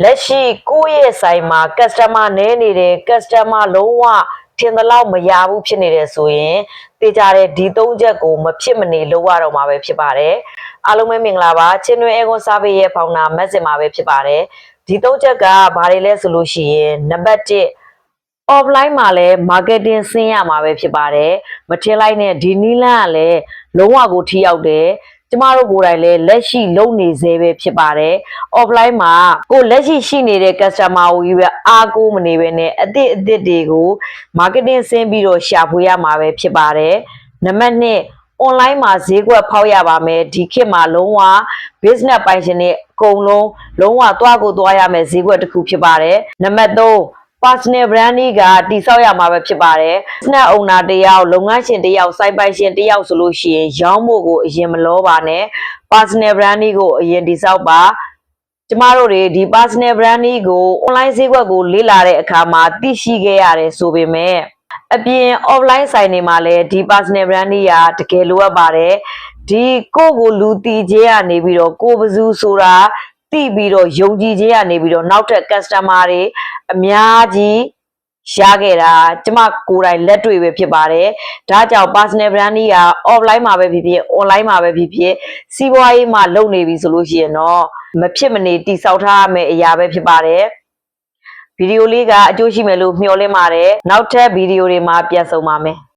လက်ရှိကိုယ့်ရဲ့ဆိုင်မှာ customer နည်းနေတယ် customer လုံးဝထင်သလောက်မရဘူးဖြစ်နေတယ်ဆိုရင်တေချာတဲ့ဒီ၃ချက်ကိုမဖြစ်မနေလုပ်ရတော့မှာပဲဖြစ်ပါတယ်အားလုံးပဲမင်္ဂလာပါချင်းတွင် Aircon Service ရဲ့ founder မက်စင်မှာပဲဖြစ်ပါတယ်ဒီ၃ချက်ကဘာတွေလဲဆိုလို့ရှိရင်နံပါတ်1 offline မှာလည်း marketing ဆင်းရမှာပဲဖြစ်ပါတယ်မထင်လိုက်နဲ့ဒီနီးလန်းကလည်းလုံးဝကိုထိရောက်တယ်ကျမတို့ကိုယ်တိုင်လည်းလက်ရှိလုပ်နေသေးပဲဖြစ်ပါတယ် offline မှာကိုလက်ရှိရှိနေတဲ့ customer ကိုကြီးပဲအားကိုးမနေပဲနဲ့အသစ်တွေကို marketing ဆင်းပြီးတော့ရှာဖွေရမှာပဲဖြစ်ပါတယ်နံပါတ်2 online မှာဈေးကွက်ဖောက်ရပါမယ်ဒီခေတ်မှာလုံးဝ business ပိုင်ရှင်တွေအကုန်လုံးသွားကိုသွားရမယ်ဈေးကွက်တစ်ခုဖြစ်ပါတယ်နံပါတ်3 personal branding ကတိဆောက်ရမှာပဲဖြစ်ပါတယ် business owner တယောက်လုပ်ငန်းရှင်တယောက်စိုက်ပိုင်ရှင်တယောက်ဆိုလို့ရှိရင်ရောင်းဖို့ကိုအရင်မလောပါနဲ့ personal branding ကိုအရင်တိဆောက်ပါကျမတို့တွေဒီ personal branding ကို online ဈေးကွက်ကိုလေ့လာတဲ့အခါမှာသိရှိခဲ့ရတယ်ဆိုပေမဲ့အပြင် offline ဆိုင်တွေမှာလည်းဒီ personal branding ကတကယ်လိုအပ်ပါတယ်ဒီကိုယ့်ကိုလူတီခြင်းကနေပြီးတော့ကိုယ်ဘယ်သူဆိုတာသိပြီးတော့ယုံကြည်ခြင်းကနေပြီးတော့နောက်ထပ် customer တွေအများကြီးရခဲ့တာကျမကိုယ်တိုင်လက်တွေ့ပဲဖြစ်ပါတယ်ဒါကြောင့် personal branding က offline မှာပဲဖြစ်ဖြစ် online မှာပဲဖြစ်ဖြစ်စီးပွားရေးမှာလုပ်နေပြီဆိုလို့ရှိရင်တော့မဖြစ်မနေတိဆောက်ထားရမယ့်အရာပဲဖြစ်ပါတယ်ဗီဒီယိုလေးကအကျိုးရှိမယ်လို့မျှော်လင့်ပါတယ်နောက်ထပ်ဗီဒီယိုတွေမှာပြန်ဆုံပါမယ်